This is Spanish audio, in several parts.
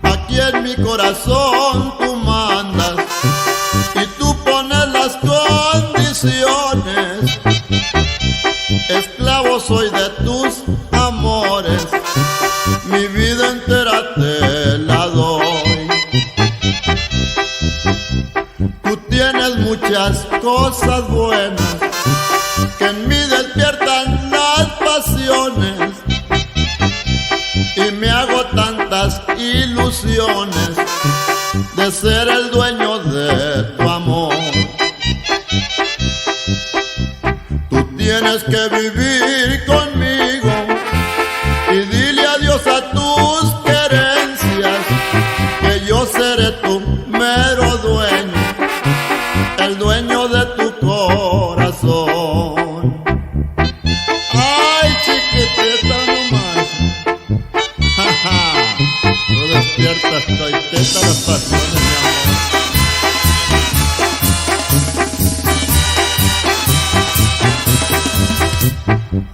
Aquí en mi corazón tú mandas y tú pones las condiciones. Esclavo soy de tus amores, mi vida entera te la doy. Tú tienes muchas cosas buenas que en mí despiertan las pasiones y me hago tantas ilusiones de ser el dueño de tu amor. Tú tienes que vivir conmigo y dile adiós a tus querencias, que yo seré tu mero dueño, el dueño de tu corazón. Ay, chiquitita nomás, jaja, tú despiertas toiteta las pasiones, mi amor.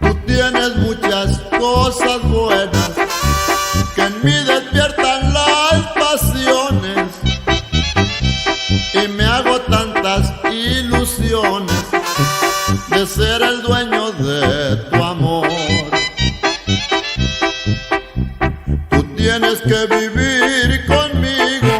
Tú tienes muchas cosas buenas que en mí despiertan las pasiones y me hago tantas ilusiones de ser el dueño de tu amor. Tú tienes que vivir conmigo